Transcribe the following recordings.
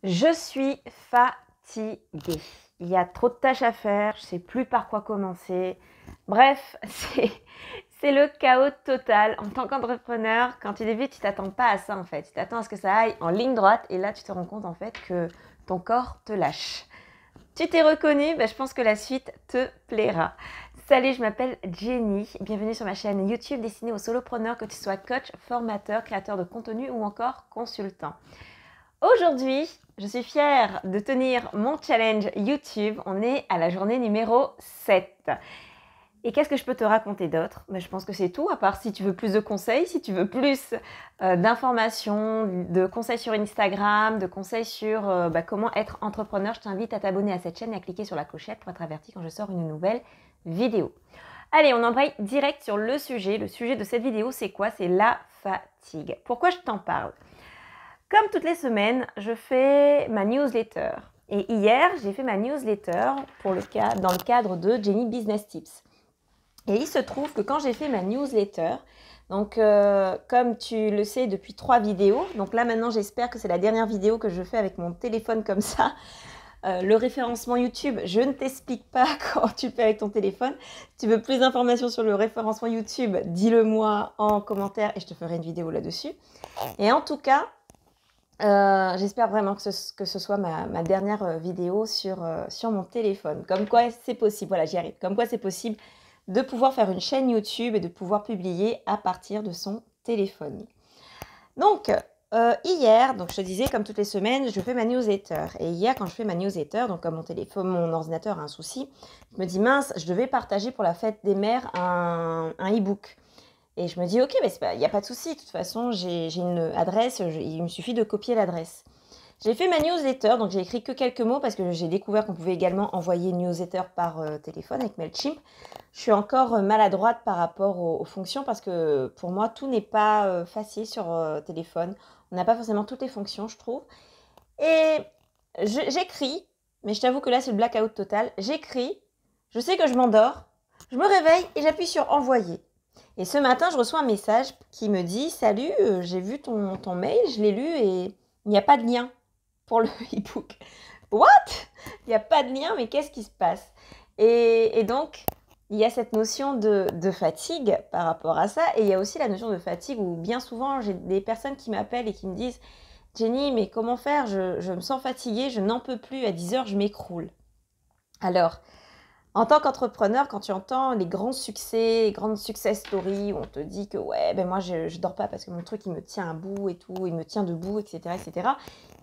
Je suis fatiguée. Il y a trop de tâches à faire, je ne sais plus par quoi commencer. Bref, c'est le chaos total. En tant qu'entrepreneur, quand tu débutes, tu t'attends pas à ça en fait. Tu t'attends à ce que ça aille en ligne droite et là, tu te rends compte en fait que ton corps te lâche. Tu t'es reconnu, je pense que la suite te plaira. Salut, je m'appelle Jenny. Bienvenue sur ma chaîne YouTube destinée aux solopreneurs, que tu sois coach, formateur, créateur de contenu ou encore consultant. Aujourd'hui, je suis fière de tenir mon challenge YouTube. On est à la journée numéro 7. Et qu'est-ce que je peux te raconter d'autre? Je pense que c'est tout, à part si tu veux plus de conseils, si tu veux plus d'informations, de conseils sur Instagram, de conseils sur comment être entrepreneur. Je t'invite à t'abonner à cette chaîne et à cliquer sur la clochette pour être averti quand je sors une nouvelle vidéo. Allez, on embraye direct sur le sujet. Le sujet de cette vidéo, c'est quoi? C'est la fatigue. Pourquoi je t'en parle? Comme toutes les semaines, je fais ma newsletter. Et hier, j'ai fait ma newsletter dans le cadre de Jenny Business Tips. Et il se trouve que quand j'ai fait ma newsletter, donc comme tu le sais depuis 3 vidéos, donc là maintenant j'espère que c'est la dernière vidéo que je fais avec mon téléphone comme ça. Le référencement YouTube, je ne t'explique pas comment tu le fais avec ton téléphone. Si tu veux plus d'informations sur le référencement YouTube, dis-le moi en commentaire et je te ferai une vidéo là-dessus. Et en tout cas, j'espère vraiment que ce soit ma dernière vidéo sur mon téléphone. Comme quoi c'est possible, voilà, j'y arrive. Comme quoi c'est possible de pouvoir faire une chaîne YouTube et de pouvoir publier à partir de son téléphone. Donc, hier, je te disais, comme toutes les semaines, je fais ma newsletter. Et hier, quand je fais ma newsletter, donc comme mon ordinateur a un souci, je me dis, mince, je devais partager pour la fête des mères un e-book. Et je me dis, ok, il n'y a pas de souci. De toute façon, j'ai une adresse, il me suffit de copier l'adresse. J'ai fait ma newsletter, donc j'ai écrit que quelques mots parce que j'ai découvert qu'on pouvait également envoyer une newsletter par téléphone avec Mailchimp. Je suis encore maladroite par rapport aux fonctions parce que pour moi, tout n'est pas facile sur téléphone. On n'a pas forcément toutes les fonctions, je trouve. Et j'écris, mais je t'avoue que là, c'est le blackout total. J'écris, je sais que je m'endors, je me réveille et j'appuie sur envoyer. Et ce matin, je reçois un message qui me dit « Salut, j'ai vu ton mail, je l'ai lu et il n'y a pas de lien pour le e-book. » What? Il n'y a pas de lien, mais qu'est-ce qui se passe? Et donc, il y a cette notion de fatigue par rapport à ça. Et il y a aussi la notion de fatigue où bien souvent, j'ai des personnes qui m'appellent et qui me disent « Jenny, mais comment faire? Je me sens fatiguée, je n'en peux plus, à 10 heures, je m'écroule. » Alors, en tant qu'entrepreneur, quand tu entends les grands succès, les grandes success stories où on te dit que ouais, moi je dors pas parce que mon truc il me tient à bout et tout, il me tient debout, etc., etc.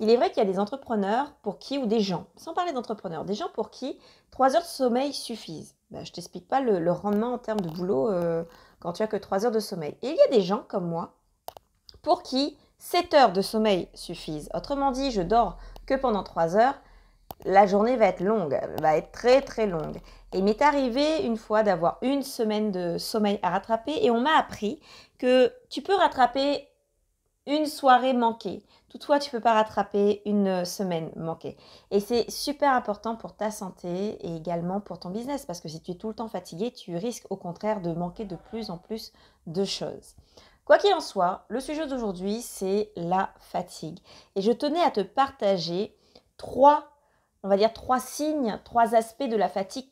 Il est vrai qu'il y a des entrepreneurs pour qui, ou des gens, sans parler d'entrepreneurs, des gens pour qui 3 heures de sommeil suffisent. Je t'explique pas le rendement en termes de boulot quand tu as que 3 heures de sommeil. Et il y a des gens comme moi pour qui 7 heures de sommeil suffisent. Autrement dit, je dors que pendant 3 heures. La journée va être longue, va être très très longue. Et il m'est arrivé une fois d'avoir une semaine de sommeil à rattraper et on m'a appris que tu peux rattraper une soirée manquée. Toutefois, tu ne peux pas rattraper une semaine manquée. Et c'est super important pour ta santé et également pour ton business parce que si tu es tout le temps fatigué, tu risques au contraire de manquer de plus en plus de choses. Quoi qu'il en soit, le sujet d'aujourd'hui, c'est la fatigue. Et je tenais à te partager trois signes, 3 aspects de la fatigue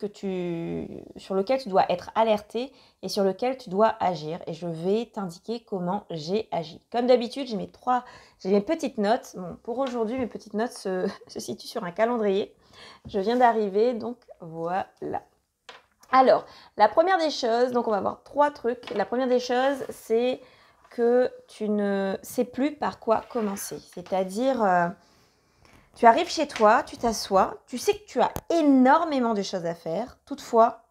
sur lesquels tu dois être alerté et sur lesquels tu dois agir. Et je vais t'indiquer comment j'ai agi. Comme d'habitude, j'ai mes petites notes. Bon, pour aujourd'hui, mes petites notes se situent sur un calendrier. Je viens d'arriver, donc voilà. Alors, la première des choses, donc on va voir 3 trucs. La première des choses, c'est que tu ne sais plus par quoi commencer. C'est-à-dire... tu arrives chez toi, tu t'assois, tu sais que tu as énormément de choses à faire. Toutefois,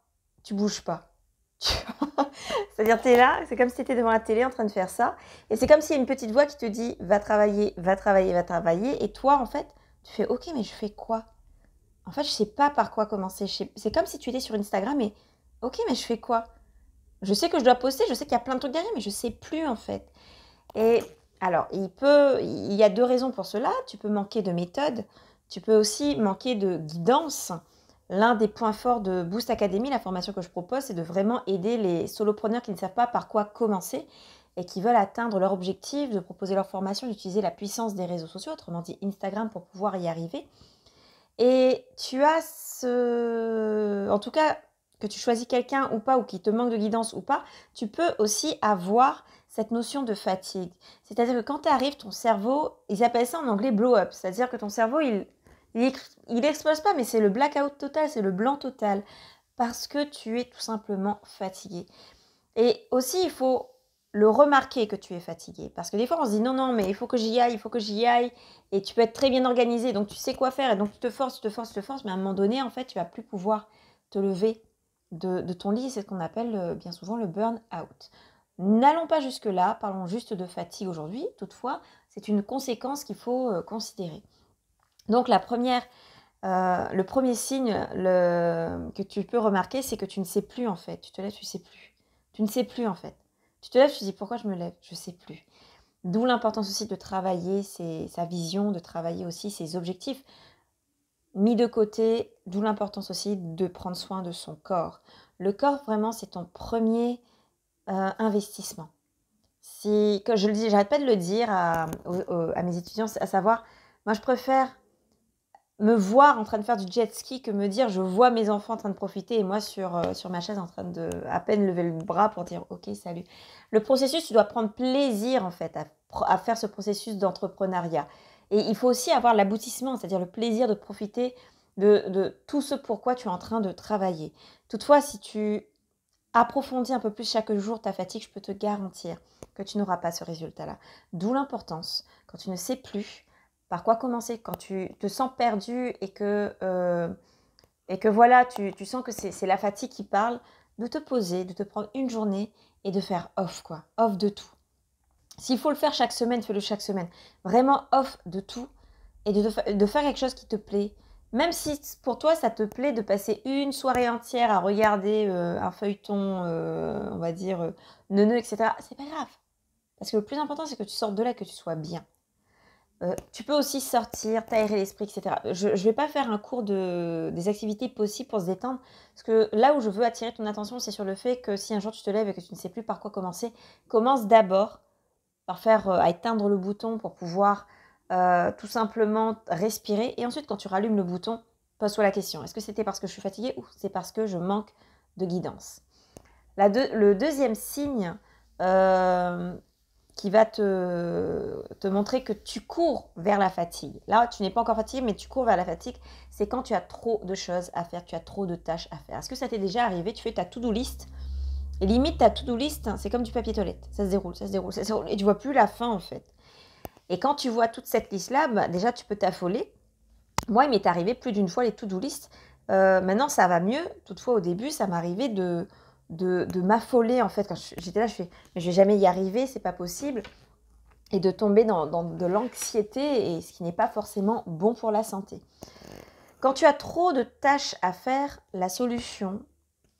tu bouges pas. C'est-à-dire, tu es là, c'est comme si tu étais devant la télé en train de faire ça. Et c'est comme s'il y a une petite voix qui te dit « va travailler, va travailler, va travailler ». Et toi, en fait, tu fais « ok, mais je fais quoi ?» En fait, je sais pas par quoi commencer. C'est comme si tu étais sur Instagram et « ok, mais je fais quoi ?» Je sais que je dois poster, je sais qu'il y a plein de trucs derrière, mais je sais plus en fait. Et alors, il y a 2 raisons pour cela. Tu peux manquer de méthode, tu peux aussi manquer de guidance. L'un des points forts de Boost Academy, la formation que je propose, c'est de vraiment aider les solopreneurs qui ne savent pas par quoi commencer. et qui veulent atteindre leur objectif, de proposer leur formation, d'utiliser la puissance des réseaux sociaux, autrement dit Instagram, pour pouvoir y arriver. Et tu as en tout cas, que tu choisis quelqu'un ou pas, ou qui te manque de guidance ou pas, tu peux aussi avoir cette notion de fatigue. C'est-à-dire que quand tu arrives, ton cerveau, ils appellent ça en anglais blow up, c'est-à-dire que ton cerveau, il explose pas, mais c'est le blackout total, c'est le blanc total, parce que tu es tout simplement fatigué. Et aussi, il faut le remarquer que tu es fatigué. Parce que des fois, on se dit non, mais il faut que j'y aille, il faut que j'y aille. Et tu peux être très bien organisé, donc tu sais quoi faire. Et donc tu te forces, mais à un moment donné, en fait, tu vas plus pouvoir te lever de ton lit. C'est ce qu'on appelle bien souvent le burn-out. N'allons pas jusque-là, parlons juste de fatigue aujourd'hui. Toutefois, c'est une conséquence qu'il faut considérer. Donc le premier signe que tu peux remarquer, c'est que tu ne sais plus en fait. Tu te lèves, tu ne sais plus. Tu ne sais plus en fait. Tu te lèves, tu te dis pourquoi je me lève, je ne sais plus. D'où l'importance aussi de travailler sa vision, de travailler aussi ses objectifs mis de côté, d'où l'importance aussi de prendre soin de son corps. Le corps, vraiment, c'est ton premier investissement. Comme je le dis, j'arrête pas de le dire à mes étudiants, à savoir, moi je préfère me voir en train de faire du jet ski que me dire je vois mes enfants en train de profiter et moi sur ma chaise en train de à peine lever le bras pour dire ok salut. Le processus, tu dois prendre plaisir en fait à faire ce processus d'entrepreneuriat. Et il faut aussi avoir l'aboutissement, c'est-à-dire le plaisir de profiter de tout ce pourquoi tu es en train de travailler. Toutefois, si tu approfondis un peu plus chaque jour ta fatigue, je peux te garantir que tu n'auras pas ce résultat-là. D'où l'importance, quand tu ne sais plus par quoi commencer, quand tu te sens perdu et que voilà, tu sens que c'est la fatigue qui parle, de te poser, de te prendre une journée et de faire off, quoi. Off de tout. S'il faut le faire chaque semaine, fais-le chaque semaine. Vraiment off de tout et de faire quelque chose qui te plaît. Même si pour toi, ça te plaît de passer une soirée entière à regarder un feuilleton, on va dire, neuneux, etc. C'est pas grave. Parce que le plus important, c'est que tu sortes de là, que tu sois bien. Tu peux aussi sortir, t'aérer l'esprit, etc. Je ne vais pas faire un cours des activités possibles pour se détendre, parce que là où je veux attirer ton attention, c'est sur le fait que si un jour tu te lèves et que tu ne sais plus par quoi commencer, commence d'abord par faire à éteindre le bouton pour pouvoir tout simplement respirer. Et ensuite, quand tu rallumes le bouton, pose-toi la question, est-ce que c'était parce que je suis fatiguée ou c'est parce que je manque de guidance? Le deuxième signe qui va te montrer que tu cours vers la fatigue. Là, tu n'es pas encore fatigué, mais tu cours vers la fatigue. C'est quand tu as trop de choses à faire, tu as trop de tâches à faire. Est-ce que ça t'est déjà arrivé? Tu fais ta to-do list. Et limite, ta to-do list, c'est comme du papier toilette. Ça se déroule, ça se déroule, ça se déroule. Et tu vois plus la fin, en fait. Et quand tu vois toute cette liste-là, bah, déjà, tu peux t'affoler. Moi, il m'est arrivé plus d'une fois les to-do list. Maintenant, ça va mieux. Toutefois, au début, ça m'arrivait de m'affoler en fait. Quand j'étais là, je fais mais je vais jamais y arriver, c'est pas possible, et de tomber dans de l'anxiété, et ce qui n'est pas forcément bon pour la santé. Quand tu as trop de tâches à faire, la solution,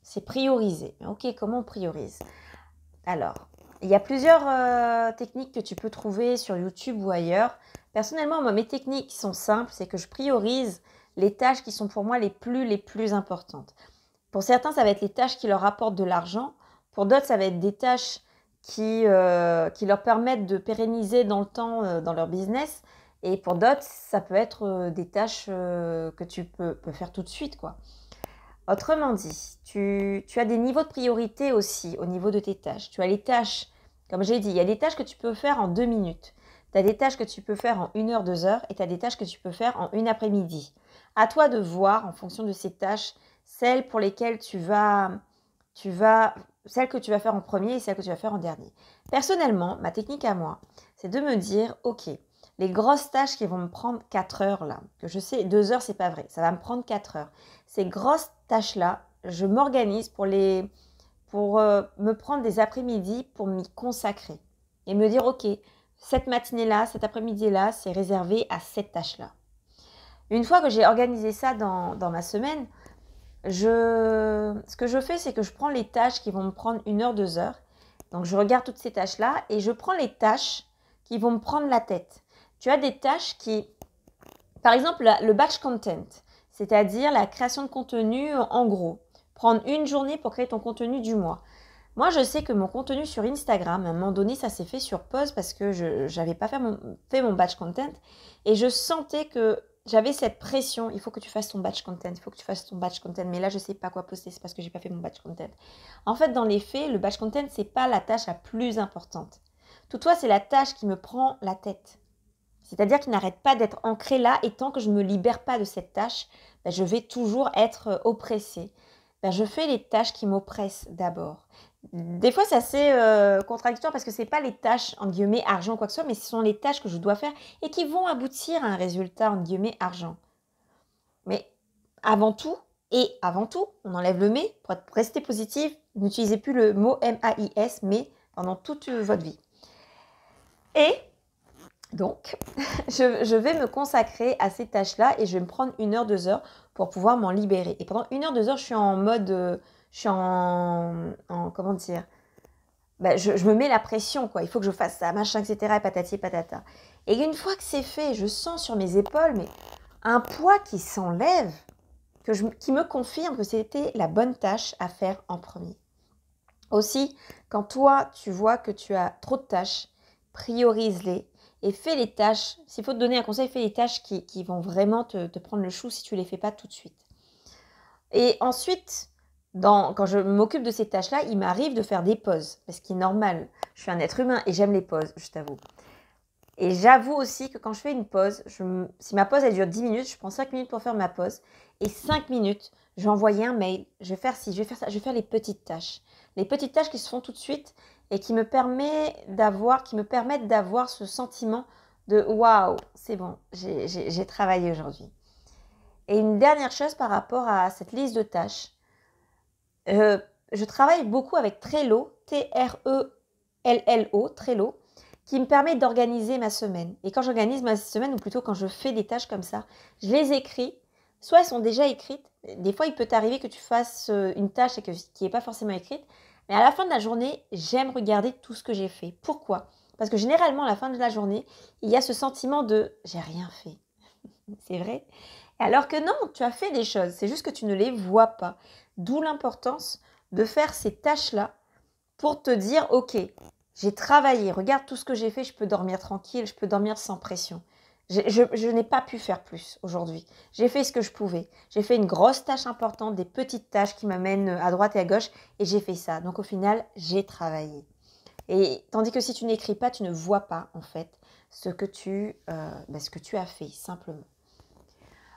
c'est prioriser. Ok, comment on priorise? Alors, il y a plusieurs techniques que tu peux trouver sur YouTube ou ailleurs. Personnellement, moi, mes techniques sont simples, c'est que je priorise les tâches qui sont pour moi les plus importantes. Pour certains, ça va être les tâches qui leur apportent de l'argent. Pour d'autres, ça va être des tâches qui leur permettent de pérenniser dans le temps dans leur business. Et pour d'autres, ça peut être des tâches que tu peux faire tout de suite, quoi. Autrement dit, tu as des niveaux de priorité aussi au niveau de tes tâches. Tu as les tâches, comme j'ai dit, il y a des tâches que tu peux faire en 2 minutes. Tu as des tâches que tu peux faire en 1 heure, 2 heures, et tu as des tâches que tu peux faire en une après-midi. À toi de voir, en fonction de ces tâches, celles pour lesquelles celles que tu vas faire en premier et celles que tu vas faire en dernier. Personnellement, ma technique à moi, c'est de me dire, ok, les grosses tâches qui vont me prendre 4 heures là, que je sais, 2 heures, c'est pas vrai, ça va me prendre 4 heures. Ces grosses tâches-là, je m'organise pour me prendre des après-midi pour m'y consacrer. Et me dire, ok, cette matinée-là, cet après-midi-là, c'est réservé à cette tâche-là. Une fois que j'ai organisé ça dans ma semaine, ce que je fais, c'est que je prends les tâches qui vont me prendre 1 heure, 2 heures. Donc, je regarde toutes ces tâches-là et je prends les tâches qui vont me prendre la tête. Tu as des tâches qui, par exemple, le batch content, c'est-à-dire la création de contenu en gros. Prendre une journée pour créer ton contenu du mois. Moi, je sais que mon contenu sur Instagram, à un moment donné, ça s'est fait sur pause parce que je n'avais pas fait mon batch content et je sentais que j'avais cette pression. Il faut que tu fasses ton batch content, il faut que tu fasses ton batch content. Mais là, je ne sais pas quoi poster, c'est parce que j'ai pas fait mon batch content. En fait, dans les faits, le batch content, c'est pas la tâche la plus importante. Toutefois, c'est la tâche qui me prend la tête. C'est-à-dire qu'il n'arrête pas d'être ancré là et tant que je ne me libère pas de cette tâche, ben, je vais toujours être oppressée. Ben, je fais les tâches qui m'oppressent d'abord. Des fois, c'est assez contradictoire parce que ce n'est pas les tâches, en guillemets, argent ou quoi que ce soit, mais ce sont les tâches que je dois faire et qui vont aboutir à un résultat, en guillemets, argent. Mais avant tout, on enlève le mais pour rester positif, n'utilisez plus le mot M-A-I-S, mais pendant toute votre vie. Et donc, je vais me consacrer à ces tâches-là et je vais me prendre 1 heure, 2 heures pour pouvoir m'en libérer. Et pendant 1 heure, 2 heures, je suis en mode, je suis comment dire, ben, je me mets la pression, quoi. Il faut que je fasse ça, machin, etc. Et patati patata. Et une fois que c'est fait, je sens sur mes épaules mais un poids qui s'enlève, qui me confirme que c'était la bonne tâche à faire en premier. Aussi, quand toi, tu vois que tu as trop de tâches, priorise-les et fais les tâches. S'il faut te donner un conseil, fais les tâches qui vont vraiment te prendre le chou si tu ne les fais pas tout de suite. Et ensuite, quand je m'occupe de ces tâches-là, il m'arrive de faire des pauses, ce qui est normal. Je suis un être humain et j'aime les pauses, je t'avoue. Et j'avoue aussi que quand je fais une pause, si ma pause elle dure 10 minutes, je prends 5 minutes pour faire ma pause. Et 5 minutes, je vais envoyer un mail, je vais faire ci, je vais faire ça, je vais faire les petites tâches. Les petites tâches qui se font tout de suite et qui me permettent d'avoir ce sentiment de waouh, c'est bon, j'ai travaillé aujourd'hui. Et une dernière chose par rapport à cette liste de tâches, je travaille beaucoup avec Trello, T-R-E-L-L-O, Trello, qui me permet d'organiser ma semaine. Et quand j'organise ma semaine, ou plutôt quand je fais des tâches comme ça, je les écris. Soit elles sont déjà écrites. Des fois, il peut t'arriver que tu fasses une tâche qui n'est pas forcément écrite. Mais à la fin de la journée, j'aime regarder tout ce que j'ai fait. Pourquoi ? Parce que généralement, à la fin de la journée, il y a ce sentiment de « j'ai rien fait ». C'est vrai ? Alors que non, tu as fait des choses. C'est juste que tu ne les vois pas. D'où l'importance de faire ces tâches-là pour te dire « ok, j'ai travaillé, regarde tout ce que j'ai fait, je peux dormir tranquille, je peux dormir sans pression. Je n'ai pas pu faire plus aujourd'hui. J'ai fait ce que je pouvais. J'ai fait une grosse tâche importante, des petites tâches qui m'amènent à droite et à gauche et j'ai fait ça. Donc au final, j'ai travaillé. Et tandis que si tu n'écris pas, tu ne vois pas en fait ce que tu as fait simplement.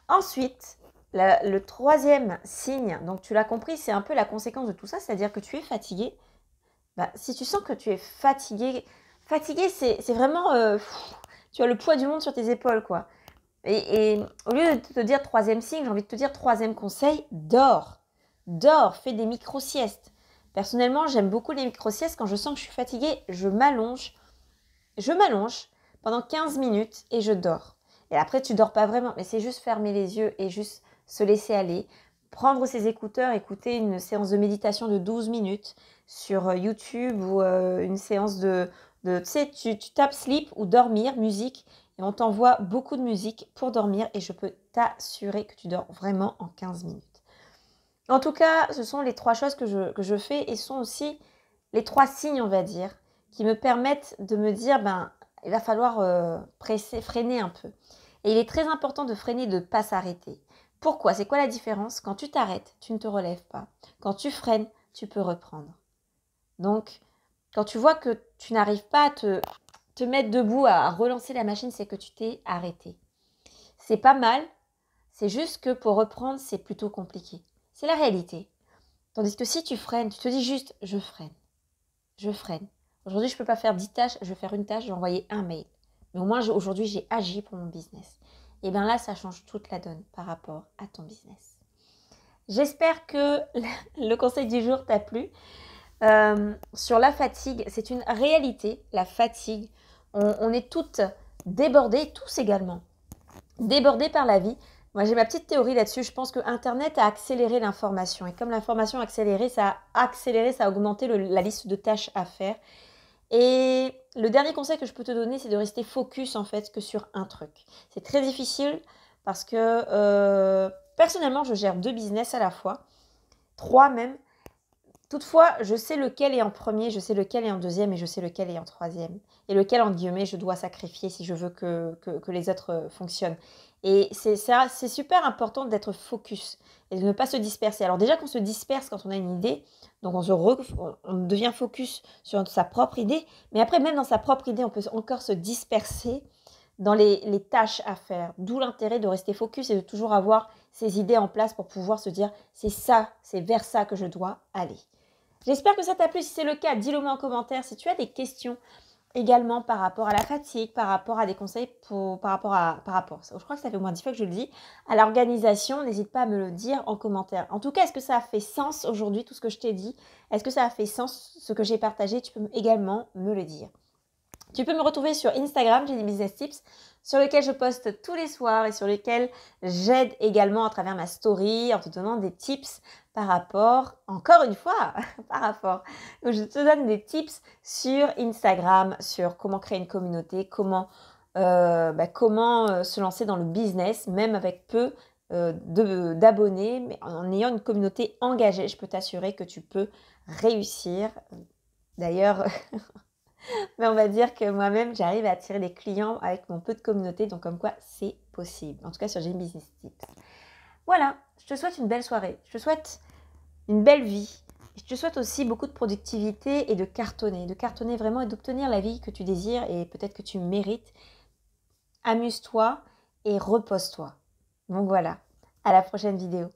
Ensuite, le troisième signe, donc tu l'as compris, c'est un peu la conséquence de tout ça, c'est-à-dire que tu es fatigué. Bah, si tu sens que tu es fatigué, c'est vraiment, tu as le poids du monde sur tes épaules, quoi. Et au lieu de te dire troisième signe, j'ai envie de te dire troisième conseil, dors. Dors, fais des micro-siestes. Personnellement, j'aime beaucoup les micro-siestes. Quand je sens que je suis fatiguée, je m'allonge pendant 15 minutes et je dors. Et après, tu dors pas vraiment, mais c'est juste fermer les yeux et juste se laisser aller. Prendre ses écouteurs, écouter une séance de méditation de 12 minutes sur YouTube ou une séance tu sais, tu tapes sleep ou dormir, musique, et on t'envoie beaucoup de musique pour dormir et je peux t'assurer que tu dors vraiment en 15 minutes. En tout cas, ce sont les 3 choses que je fais et ce sont aussi les 3 signes, on va dire, qui me permettent de me dire, il va falloir freiner un peu. Et il est très important de freiner, de ne pas s'arrêter. Pourquoi ? C'est quoi la différence ? Quand tu t'arrêtes, tu ne te relèves pas. Quand tu freines, tu peux reprendre. Donc, quand tu vois que tu n'arrives pas à te mettre debout, à relancer la machine, c'est que tu t'es arrêté. C'est pas mal, c'est juste que pour reprendre, c'est plutôt compliqué. C'est la réalité. Tandis que si tu freines, tu te dis juste « je freine ». Je freine. Aujourd'hui, je ne peux pas faire 10 tâches, je vais faire une tâche, je vais envoyer un mail. Mais au moins, aujourd'hui, j'ai agi pour mon business. Et bien là, ça change toute la donne par rapport à ton business. J'espère que le conseil du jour t'a plu. Sur la fatigue, c'est une réalité, la fatigue. On est toutes débordées, tous également, débordées par la vie. Moi, j'ai ma petite théorie là-dessus. Je pense que Internet a accéléré l'information. Et comme l'information a accéléré, ça a augmenté la liste de tâches à faire. Et le dernier conseil que je peux te donner, c'est de rester focus en fait que sur un truc. C'est très difficile parce que personnellement, je gère 2 business à la fois, 3 même. Toutefois, je sais lequel est en premier, je sais lequel est en deuxième et je sais lequel est en troisième. Et lequel, en guillemets, je dois sacrifier si je veux que les autres fonctionnent. Et c'est ça, c'est super important d'être focus et de ne pas se disperser. Alors déjà qu'on se disperse quand on a une idée, donc on devient focus sur sa propre idée, mais après même dans sa propre idée, on peut encore se disperser dans les tâches à faire. D'où l'intérêt de rester focus et de toujours avoir ses idées en place pour pouvoir se dire c'est ça, c'est vers ça que je dois aller. J'espère que ça t'a plu. Si c'est le cas, dis-le moi en commentaire. Si tu as des questions également par rapport à la fatigue, par rapport à des conseils, par rapport, je crois que ça fait au moins 10 fois que je le dis, à l'organisation, n'hésite pas à me le dire en commentaire. En tout cas, est-ce que ça a fait sens aujourd'hui, tout ce que je t'ai dit? Est-ce que ça a fait sens, ce que j'ai partagé? Tu peux également me le dire. Tu peux me retrouver sur Instagram, Jenny Business Tips, sur lequel je poste tous les soirs et sur lequel j'aide également à travers ma story en te donnant des tips par rapport, encore une fois, où je te donne des tips sur Instagram, sur comment créer une communauté, comment se lancer dans le business, même avec peu d'abonnés, mais en ayant une communauté engagée, je peux t'assurer que tu peux réussir. D'ailleurs, mais on va dire que moi-même, j'arrive à attirer des clients avec mon peu de communauté, donc comme quoi c'est possible. En tout cas sur Jenny Business Tips. Voilà, je te souhaite une belle soirée, je te souhaite une belle vie. Je te souhaite aussi beaucoup de productivité et de cartonner vraiment et d'obtenir la vie que tu désires et peut-être que tu mérites. Amuse-toi et repose-toi. Donc voilà, à la prochaine vidéo.